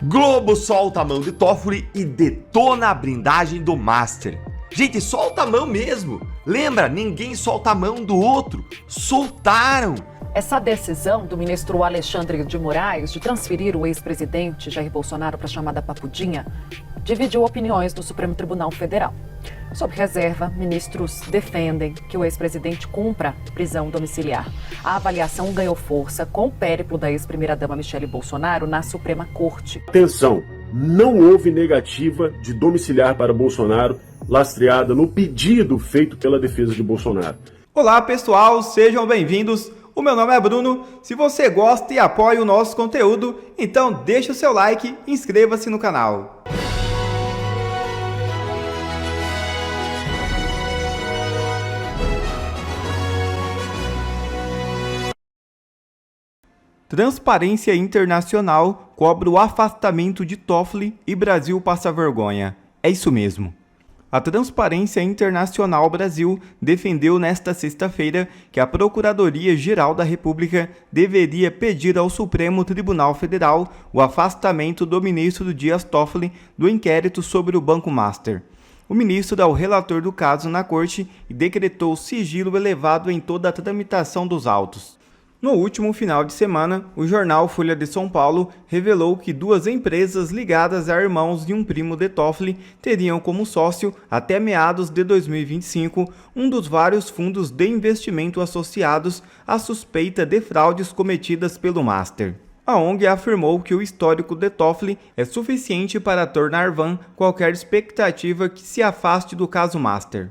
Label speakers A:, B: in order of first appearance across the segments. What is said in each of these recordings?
A: Globo solta a mão de Toffoli e detona a blindagem do Master. Gente, solta a mão mesmo. Lembra, ninguém solta a mão do outro. Soltaram.
B: Essa decisão do ministro Alexandre de Moraes de transferir o ex-presidente Jair Bolsonaro para a chamada papudinha dividiu opiniões do Supremo Tribunal Federal. Sob reserva, ministros defendem que o ex-presidente cumpra prisão domiciliar. A avaliação ganhou força com o périplo da ex-primeira-dama Michele Bolsonaro na Suprema Corte.
C: Atenção, não houve negativa de domiciliar para Bolsonaro, lastreada no pedido feito pela defesa de Bolsonaro.
D: Olá pessoal, sejam bem-vindos. O meu nome é Bruno. Se você gosta e apoia o nosso conteúdo, então deixa o seu like e inscreva-se no canal. Transparência Internacional cobra o afastamento de Toffoli e Brasil passa vergonha. É isso mesmo. A Transparência Internacional Brasil defendeu nesta sexta-feira que a Procuradoria-Geral da República deveria pedir ao Supremo Tribunal Federal o afastamento do ministro Dias Toffoli do inquérito sobre o Banco Master. O ministro é o relator do caso na corte e decretou sigilo elevado em toda a tramitação dos autos. No último final de semana, o jornal Folha de São Paulo revelou que duas empresas ligadas a irmãos de um primo de Toffoli teriam como sócio, até meados de 2025, um dos vários fundos de investimento associados à suspeita de fraudes cometidas pelo Master. A ONG afirmou que o histórico de Toffoli é suficiente para tornar vã qualquer expectativa que se afaste do caso Master.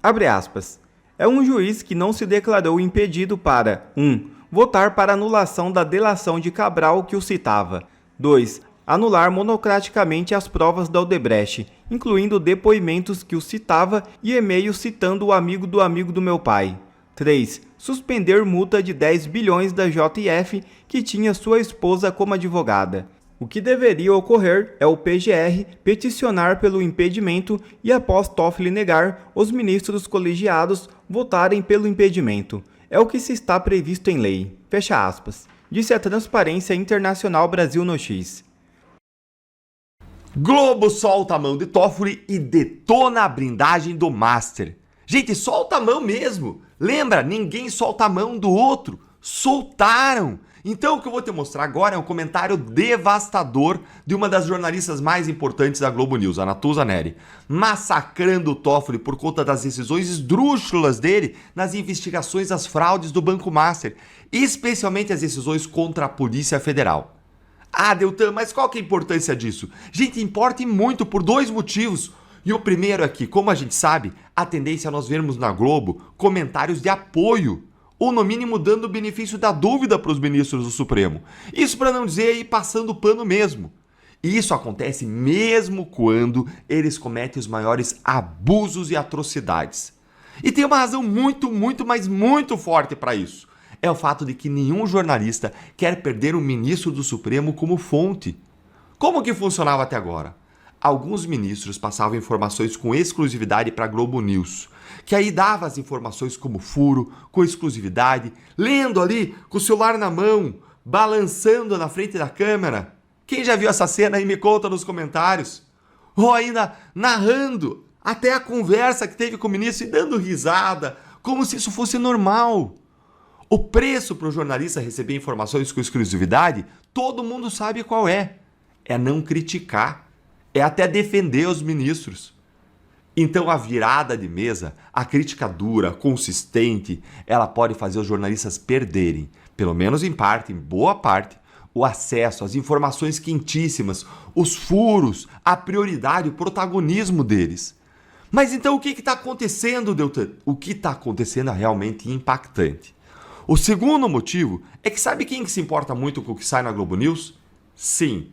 D: Abre aspas. É um juiz que não se declarou impedido para 1. Votar para anulação da delação de Cabral que o citava. 2. Anular monocraticamente as provas da Odebrecht, incluindo depoimentos que o citava e e-mails citando o amigo do meu pai. 3. Suspender multa de 10 bilhões da JF que tinha sua esposa como advogada. O que deveria ocorrer é o PGR peticionar pelo impedimento e, após Toffoli negar, os ministros colegiados votarem pelo impedimento. É o que se está previsto em lei. Fecha aspas. Disse a Transparência Internacional Brasil no X.
A: Globo solta a mão de Toffoli e detona a blindagem do Master. Gente, solta a mão mesmo. Lembra, ninguém solta a mão do outro. Soltaram. Então o que eu vou te mostrar agora é um comentário devastador de uma das jornalistas mais importantes da Globo News, a Natuza Neri, massacrando o Toffoli por conta das decisões esdrúxulas dele nas investigações das fraudes do Banco Master, especialmente as decisões contra a Polícia Federal. Ah, Deltan, mas qual que é a importância disso? Gente, importa e muito por dois motivos. E o primeiro é que, como a gente sabe, a tendência é nós vermos na Globo comentários de apoio, ou no mínimo dando o benefício da dúvida para os ministros do Supremo. Isso para não dizer aí passando pano mesmo. E isso acontece mesmo quando eles cometem os maiores abusos e atrocidades. E tem uma razão muito forte para isso. É o fato de que nenhum jornalista quer perder um ministro do Supremo como fonte. Como que funcionava até agora? Alguns ministros passavam informações com exclusividade para a Globo News, que aí dava as informações como furo, com exclusividade, lendo ali com o celular na mão, balançando na frente da câmera. Quem já viu essa cena aí me conta nos comentários. Ou ainda narrando até a conversa que teve com o ministro e dando risada, como se isso fosse normal. O preço para o jornalista receber informações com exclusividade, todo mundo sabe qual é. É não criticar. É até defender os ministros. Então a virada de mesa, a crítica dura, consistente, ela pode fazer os jornalistas perderem, pelo menos em parte, em boa parte, o acesso às informações quentíssimas, os furos, a prioridade, o protagonismo deles. Mas então o que está acontecendo, Deltan? O que está acontecendo é realmente impactante. O segundo motivo é que sabe quem que se importa muito com o que sai na Globo News? Sim,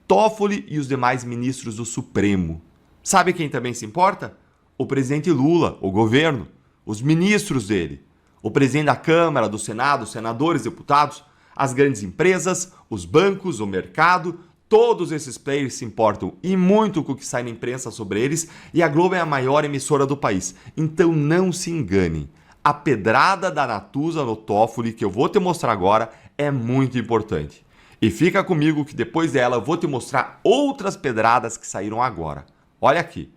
A: Toffoli e os demais ministros do Supremo. Sabe quem também se importa? O presidente Lula, o governo, os ministros dele, o presidente da Câmara, do Senado, os senadores, deputados, as grandes empresas, os bancos, o mercado, todos esses players se importam e muito com o que sai na imprensa sobre eles, e a Globo é a maior emissora do país. Então não se enganem. A pedrada da Natuza no Toffoli, que eu vou te mostrar agora, é muito importante. E fica comigo que depois dela eu vou te mostrar outras pedradas que saíram agora. Olha aqui.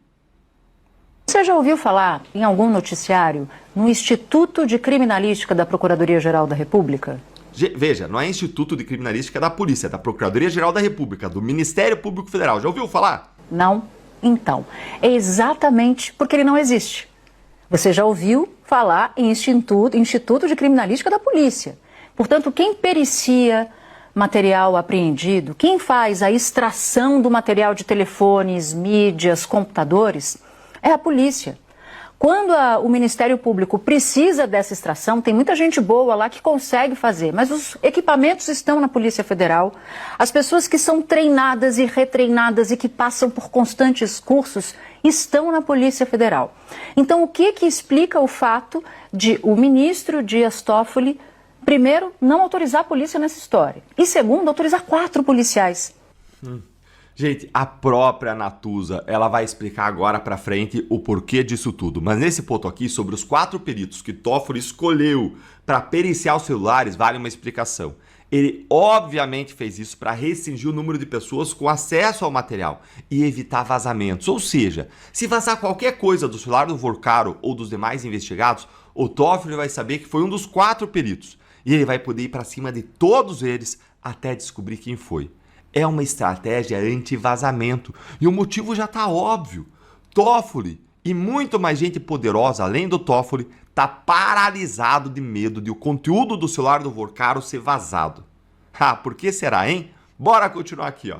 E: Você já ouviu falar em algum noticiário no Instituto de Criminalística da Procuradoria-Geral da República?
A: Veja, não é Instituto de Criminalística da Polícia, é da Procuradoria-Geral da República, do Ministério Público Federal. Já ouviu falar?
E: Não? Então, é exatamente porque ele não existe. Você já ouviu falar em Instituto de Criminalística da Polícia. Portanto, quem pericia material apreendido, quem faz a extração do material de telefones, mídias, computadores, é a polícia. Quando o Ministério Público precisa dessa extração, tem muita gente boa lá que consegue fazer, mas os equipamentos estão na Polícia Federal. As pessoas que são treinadas e retreinadas e que passam por constantes cursos estão na Polícia Federal. Então, o que explica o fato de o ministro Dias Toffoli, primeiro, não autorizar a polícia nessa história e, segundo, autorizar 4 policiais?
A: Gente, a própria Natuza, ela vai explicar agora pra frente o porquê disso tudo. Mas nesse ponto aqui, sobre os 4 peritos que Toffoli escolheu para periciar os celulares, vale uma explicação. Ele obviamente fez isso para restringir o número de pessoas com acesso ao material e evitar vazamentos. Ou seja, se vazar qualquer coisa do celular do Vorcaro ou dos demais investigados, o Toffoli vai saber que foi um dos 4 peritos. E ele vai poder ir para cima de todos eles até descobrir quem foi. É uma estratégia anti-vazamento. E o motivo já está óbvio. Toffoli e muito mais gente poderosa, além do Toffoli, está paralisado de medo de o conteúdo do celular do Vorcaro ser vazado. Ah, por que será, hein? Bora continuar aqui, ó.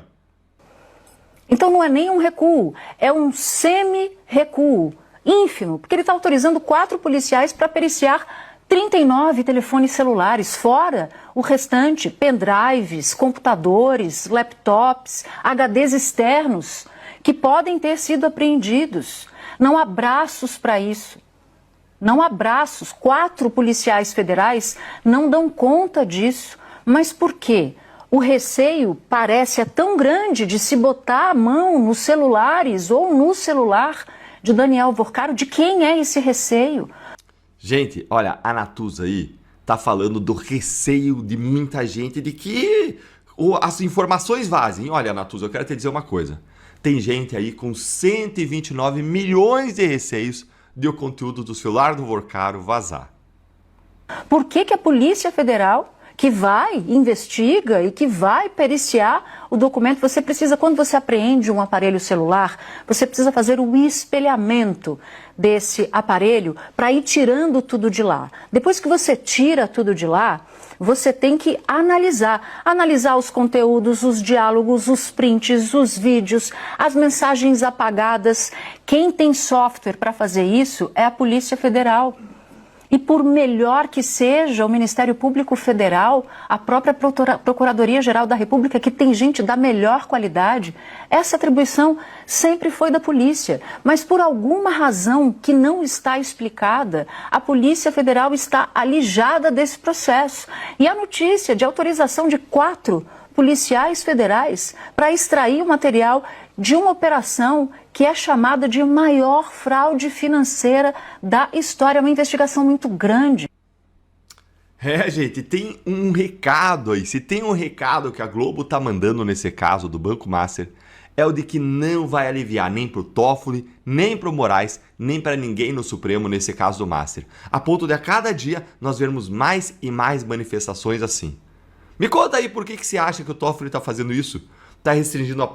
E: Então não é nem um recuo, é um semi-recuo, ínfimo, porque ele está autorizando 4 policiais para periciar 39 telefones celulares, fora o restante, pendrives, computadores, laptops, HDs externos, que podem ter sido apreendidos. Não há braços para isso. Não há braços. 4 policiais federais não dão conta disso. Mas por quê? O receio parece tão grande de se botar a mão nos celulares ou no celular de Daniel Vorcaro. De quem é esse receio?
A: Gente, olha, a Natuza aí tá falando do receio de muita gente de que as informações vazem. Olha, Natuza, eu quero te dizer uma coisa. Tem gente aí com 129 milhões de receios de o conteúdo do celular do Vorcaro vazar.
E: Por que a Polícia Federal, que vai, investiga e que vai periciar o documento, você precisa, quando você apreende um aparelho celular, você precisa fazer o espelhamento desse aparelho para ir tirando tudo de lá. Depois que você tira tudo de lá, você tem que analisar os conteúdos, os diálogos, os prints, os vídeos, as mensagens apagadas. Quem tem software para fazer isso é a Polícia Federal. E por melhor que seja o Ministério Público Federal, a própria Procuradoria-Geral da República, que tem gente da melhor qualidade, essa atribuição sempre foi da polícia. Mas por alguma razão que não está explicada, a Polícia Federal está alijada desse processo. E a notícia de autorização de 4 policiais federais para extrair o material de uma operação que é chamada de maior fraude financeira da história, uma investigação muito grande.
A: É, gente, tem um recado aí. Se tem um recado que a Globo tá mandando nesse caso do Banco Master, é o de que não vai aliviar nem pro Toffoli, nem pro Moraes, nem para ninguém no Supremo nesse caso do Master. A ponto de a cada dia nós vermos mais e mais manifestações assim. Me conta aí por que você acha que o Toffoli tá fazendo isso? Tá restringindo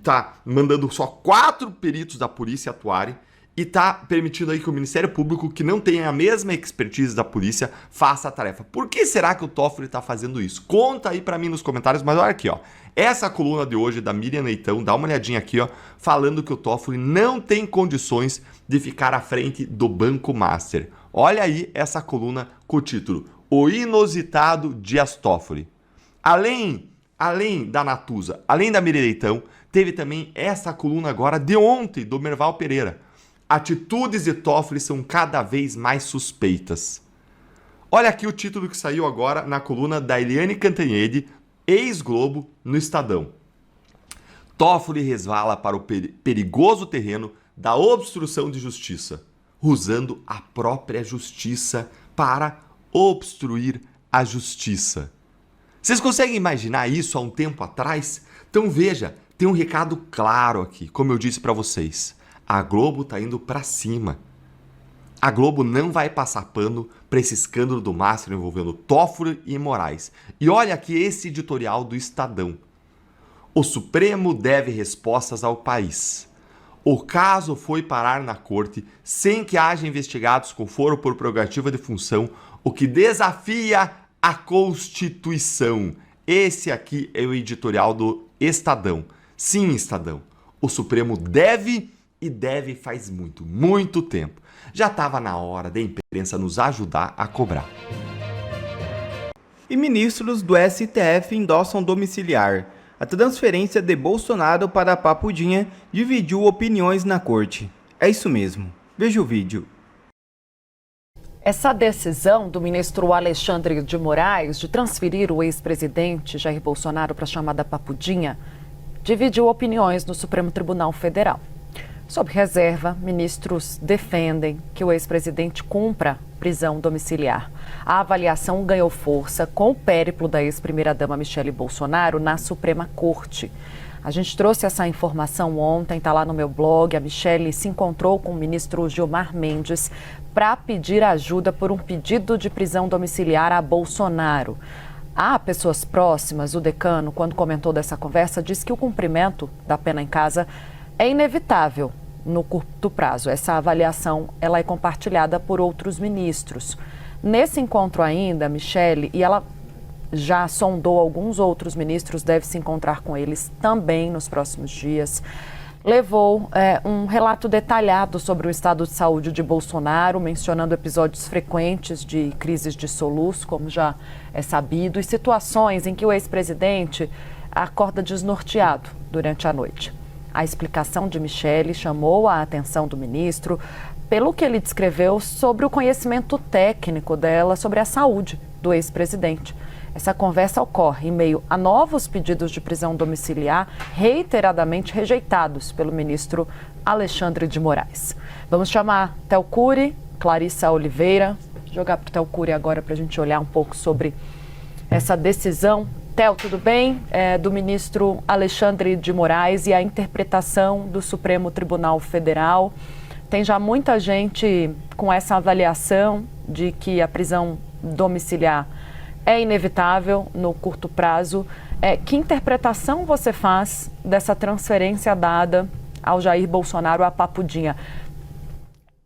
A: tá mandando só 4 peritos da polícia atuarem e tá permitindo aí que o Ministério Público, que não tem a mesma expertise da polícia, faça a tarefa. Por que será que o Toffoli tá fazendo isso? Conta aí pra mim nos comentários, mas olha aqui, ó. Essa coluna de hoje da Miriam Leitão, dá uma olhadinha aqui, ó, falando que o Toffoli não tem condições de ficar à frente do Banco Master. Olha aí essa coluna com o título O Inusitado Dias Toffoli. Além da Natuza, além da Miriam Leitão, teve também essa coluna agora de ontem, do Merval Pereira. Atitudes de Toffoli são cada vez mais suspeitas. Olha aqui o título que saiu agora na coluna da Eliane Cantanhede, ex-Globo, no Estadão. Toffoli resvala para o perigoso terreno da obstrução de justiça, usando a própria justiça para obstruir a justiça. Vocês conseguem imaginar isso há um tempo atrás? Então veja, tem um recado claro aqui, como eu disse para vocês. A Globo tá indo para cima. A Globo não vai passar pano para esse escândalo do Master envolvendo Toffoli e Moraes. E olha aqui esse editorial do Estadão. O Supremo deve respostas ao país. O caso foi parar na corte sem que haja investigados com foro por prerrogativa de função, o que desafia a Constituição. Esse aqui é o editorial do Estadão. Sim, Estadão. O Supremo deve e deve faz muito, muito tempo. Já estava na hora da imprensa nos ajudar a cobrar.
D: E ministros do STF endossam domiciliar. A transferência de Bolsonaro para a Papudinha dividiu opiniões na corte. É isso mesmo. Veja o vídeo.
B: Essa decisão do ministro Alexandre de Moraes de transferir o ex-presidente Jair Bolsonaro para a chamada Papudinha dividiu opiniões no Supremo Tribunal Federal. Sob reserva, ministros defendem que o ex-presidente cumpra prisão domiciliar. A avaliação ganhou força com o périplo da ex-primeira-dama Michele Bolsonaro na Suprema Corte. A gente trouxe essa informação ontem, está lá no meu blog. A Michele se encontrou com o ministro Gilmar Mendes para pedir ajuda por um pedido de prisão domiciliar a Bolsonaro. Há pessoas próximas, o decano, quando comentou dessa conversa, disse que o cumprimento da pena em casa é inevitável no curto prazo. Essa avaliação ela é compartilhada por outros ministros. Nesse encontro ainda, Michele, e ela já sondou alguns outros ministros, deve se encontrar com eles também nos próximos dias, levou um relato detalhado sobre o estado de saúde de Bolsonaro, mencionando episódios frequentes de crises de soluço, como já é sabido, e situações em que o ex-presidente acorda desnorteado durante a noite. A explicação de Michele chamou a atenção do ministro pelo que ele descreveu sobre o conhecimento técnico dela sobre a saúde do ex-presidente. Essa conversa ocorre em meio a novos pedidos de prisão domiciliar reiteradamente rejeitados pelo ministro Alexandre de Moraes. Vamos chamar Théo Cury, Clarissa Oliveira, jogar para o Théo Cury agora para a gente olhar um pouco sobre essa decisão. Théo, tudo bem? Do ministro Alexandre de Moraes e a interpretação do Supremo Tribunal Federal. Tem já muita gente com essa avaliação de que a prisão domiciliar é inevitável no curto prazo. Que interpretação você faz dessa transferência dada ao Jair Bolsonaro à Papudinha?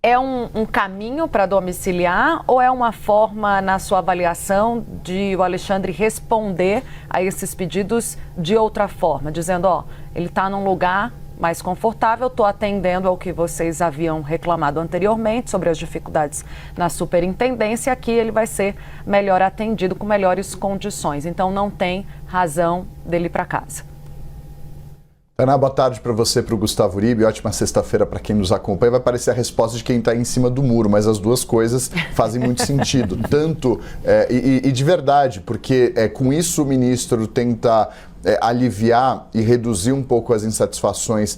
B: É um caminho para domiciliar ou é uma forma, na sua avaliação, de o Alexandre responder a esses pedidos de outra forma, dizendo, ele está num lugar mais confortável, estou atendendo ao que vocês haviam reclamado anteriormente sobre as dificuldades na superintendência, aqui ele vai ser melhor atendido, com melhores condições, então não tem razão dele ir para casa.
F: Ana, boa tarde para você, para o Gustavo Uribe, ótima sexta-feira para quem nos acompanha. Vai parecer a resposta de quem está em cima do muro, mas as duas coisas fazem muito sentido. Tanto, e de verdade, porque com isso o ministro tenta aliviar e reduzir um pouco as insatisfações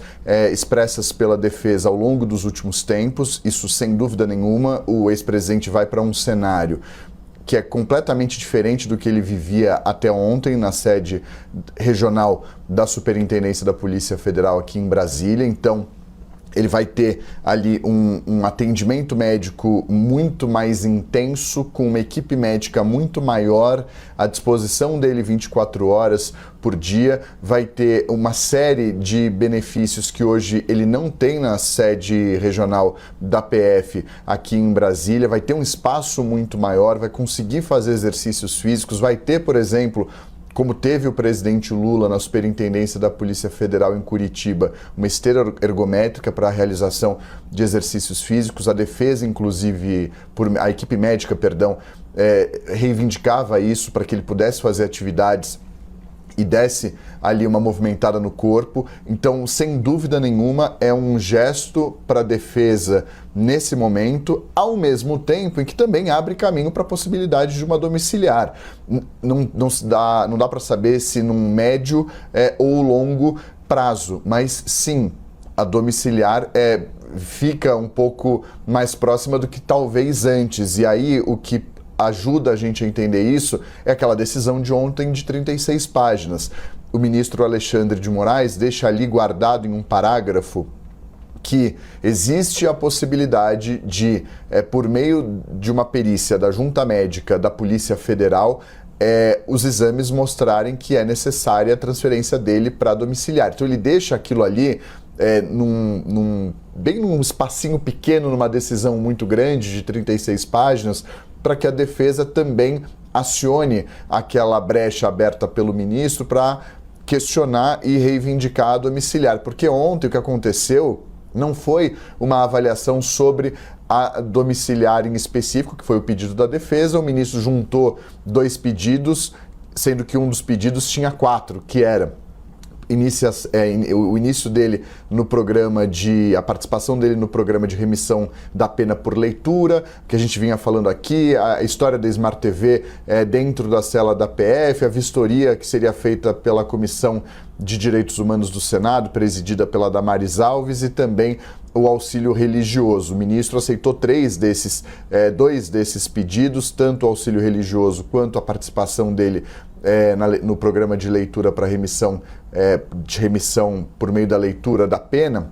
F: expressas pela defesa ao longo dos últimos tempos. Isso, sem dúvida nenhuma, o ex-presidente vai para um cenário que é completamente diferente do que ele vivia até ontem na sede regional da Superintendência da Polícia Federal aqui em Brasília. Então, ele vai ter ali um atendimento médico muito mais intenso, com uma equipe médica muito maior à disposição dele 24 horas por dia. Vai ter uma série de benefícios que hoje ele não tem na sede regional da PF aqui em Brasília. Vai ter um espaço muito maior, vai conseguir fazer exercícios físicos, vai ter, por exemplo, como teve o presidente Lula na Superintendência da Polícia Federal em Curitiba, uma esteira ergométrica para a realização de exercícios físicos. A defesa, inclusive, a equipe médica, reivindicava isso para que ele pudesse fazer atividades e desse ali uma movimentada no corpo. Então, sem dúvida nenhuma, é um gesto para a defesa nesse momento, ao mesmo tempo em que também abre caminho para a possibilidade de uma domiciliar. Não dá para saber se num médio ou longo prazo, mas sim, a domiciliar fica um pouco mais próxima do que talvez antes. E aí o que ajuda a gente a entender isso é aquela decisão de ontem de 36 páginas. O ministro Alexandre de Moraes deixa ali guardado em um parágrafo que existe a possibilidade de, por meio de uma perícia da Junta Médica da Polícia Federal, os exames mostrarem que é necessária a transferência dele para domiciliar. Então ele deixa aquilo ali bem num espacinho pequeno, numa decisão muito grande de 36 páginas, para que a defesa também acione aquela brecha aberta pelo ministro para questionar e reivindicar a domiciliar. Porque ontem o que aconteceu não foi uma avaliação sobre a domiciliar em específico, que foi o pedido da defesa. O ministro juntou 2 pedidos, sendo que um dos pedidos tinha 4, que era o início dele no programa a participação dele no programa de remissão da pena por leitura, que a gente vinha falando aqui, a história da Smart TV dentro da cela da PF, a vistoria que seria feita pela Comissão de Direitos Humanos do Senado, presidida pela Damares Alves, e também o auxílio religioso. O ministro aceitou 2 desses pedidos, tanto o auxílio religioso quanto a participação dele no programa de leitura para remissão por meio da leitura da pena,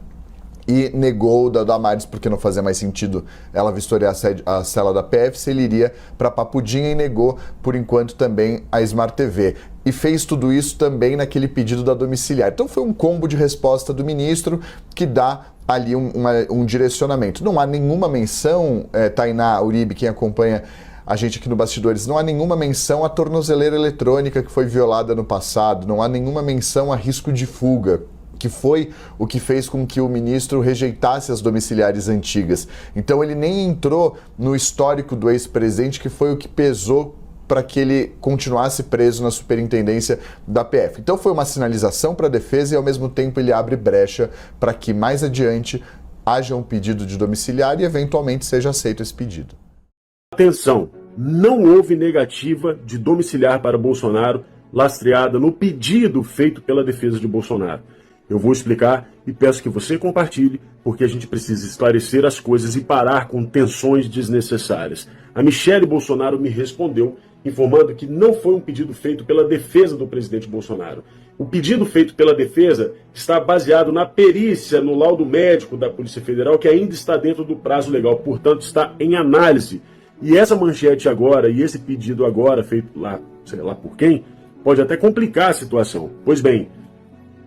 F: e negou o da Damares porque não fazia mais sentido ela vistoriar a cela da PF, se ele iria para Papudinha, e negou, por enquanto, também a Smart TV. E fez tudo isso também naquele pedido da domiciliar. Então foi um combo de resposta do ministro que dá ali um direcionamento. Não há nenhuma menção, Tainá Uribe, quem acompanha a gente aqui no Bastidores, não há nenhuma menção à tornozeleira eletrônica que foi violada no passado, não há nenhuma menção a risco de fuga, que foi o que fez com que o ministro rejeitasse as domiciliares antigas. Então ele nem entrou no histórico do ex-presidente, que foi o que pesou para que ele continuasse preso na superintendência da PF. Então foi uma sinalização para a defesa e, ao mesmo tempo, ele abre brecha para que mais adiante haja um pedido de domiciliar e, eventualmente, seja aceito esse pedido.
C: Atenção, não houve negativa de domiciliar para Bolsonaro lastreada no pedido feito pela defesa de Bolsonaro. Eu vou explicar e peço que você compartilhe, porque a gente precisa esclarecer as coisas e parar com tensões desnecessárias. A Michele Bolsonaro me respondeu informando que não foi um pedido feito pela defesa do presidente Bolsonaro. O pedido feito pela defesa está baseado na perícia, no laudo médico da Polícia Federal, que ainda está dentro do prazo legal, portanto está em análise. E essa manchete agora, e esse pedido agora, feito lá, sei lá por quem, pode até complicar a situação. Pois bem,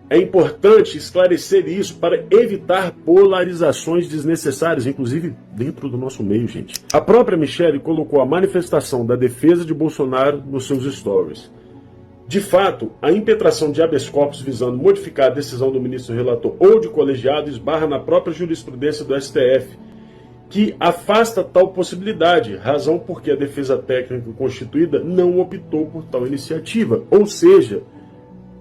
C: é importante esclarecer isso para evitar polarizações desnecessárias, inclusive dentro do nosso meio, gente. A própria Michele colocou a manifestação da defesa de Bolsonaro nos seus stories. De fato, a impetração de habeas corpus visando modificar a decisão do ministro relator ou de colegiado esbarra na própria jurisprudência do STF, que afasta tal possibilidade, razão porque a defesa técnica constituída não optou por tal iniciativa. Ou seja,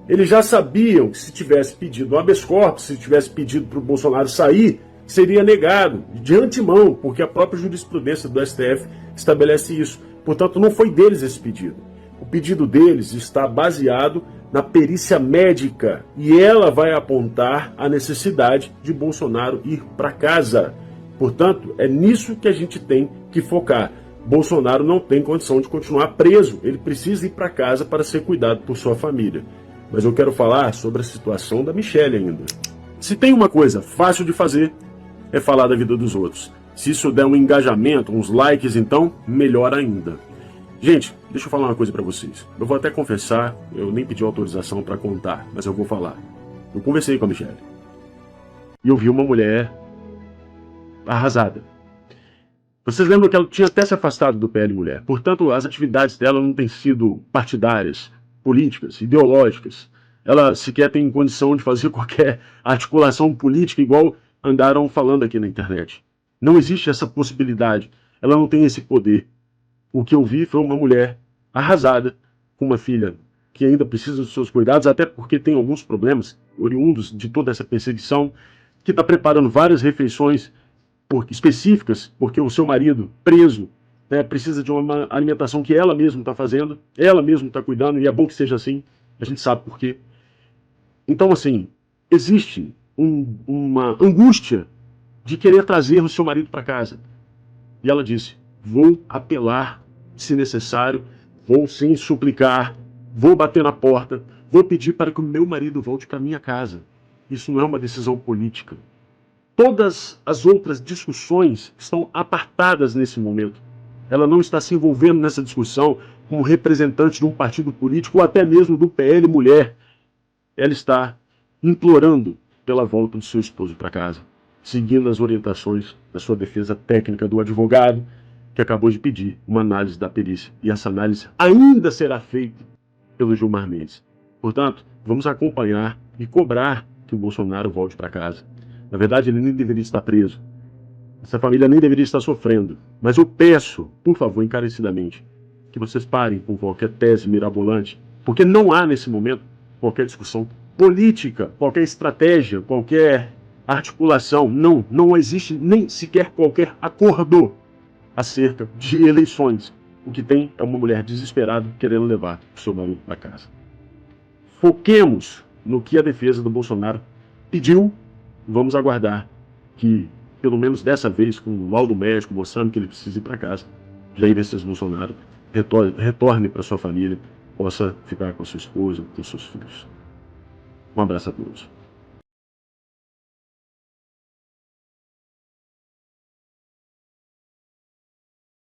C: eles já sabiam que se tivesse pedido um habeas corpus, se tivesse pedido para o Bolsonaro sair, seria negado de antemão, porque a própria jurisprudência do STF estabelece isso. Portanto, não foi deles esse pedido. O pedido deles está baseado na perícia médica e ela vai apontar a necessidade de Bolsonaro ir para casa. Portanto, é nisso que a gente tem que focar. Bolsonaro não tem condição de continuar preso, ele precisa ir para casa para ser cuidado por sua família. Mas eu quero falar sobre a situação da Michele ainda. Se tem uma coisa fácil de fazer, é falar da vida dos outros. Se isso der um engajamento, uns likes, então, melhor ainda. Gente, deixa eu falar uma coisa pra vocês. Eu vou até confessar, eu nem pedi autorização pra contar, mas eu vou falar. Eu conversei com a Michele. E eu vi uma mulher arrasada. Vocês lembram que ela tinha até se afastado do PL Mulher. Portanto, as atividades dela não têm sido partidárias, políticas, ideológicas. Ela sequer tem condição de fazer qualquer articulação política igual andaram falando aqui na internet. Não existe essa possibilidade. Ela não tem esse poder. O que eu vi foi uma mulher arrasada, com uma filha que ainda precisa dos seus cuidados, até porque tem alguns problemas oriundos de toda essa perseguição, que está preparando várias refeições específicas, porque o seu marido, preso, precisa de uma alimentação que ela mesma está fazendo, ela mesma está cuidando, e é bom que seja assim, a gente sabe por quê. Então, assim, existe uma angústia de querer trazer o seu marido para casa. E ela disse, vou apelar se necessário, vou sim suplicar, vou bater na porta, vou pedir para que o meu marido volte para minha casa. Isso não é uma decisão política. Todas as outras discussões estão apartadas nesse momento. Ela não está se envolvendo nessa discussão como representante de um partido político ou até mesmo do PL Mulher. Ela está implorando pela volta do seu esposo para casa, seguindo as orientações da sua defesa técnica do advogado, que acabou de pedir uma análise da perícia. E essa análise ainda será feita pelo Gilmar Mendes. Portanto, vamos acompanhar e cobrar que o Bolsonaro volte para casa. Na verdade, ele nem deveria estar preso. Essa família nem deveria estar sofrendo. Mas eu peço, por favor, encarecidamente, que vocês parem com qualquer tese mirabolante, porque não há, nesse momento, qualquer discussão política, qualquer estratégia, qualquer articulação. Não existe nem sequer qualquer acordo acerca de eleições. O que tem é uma mulher desesperada querendo levar o seu marido para casa. Foquemos no que a defesa do Bolsonaro pediu. Vamos aguardar que, pelo menos dessa vez, com o laudo médico mostrando que ele precisa ir para casa, Jair Messias Bolsonaro retorne para sua família, possa ficar com sua esposa, com seus filhos. Um abraço a todos.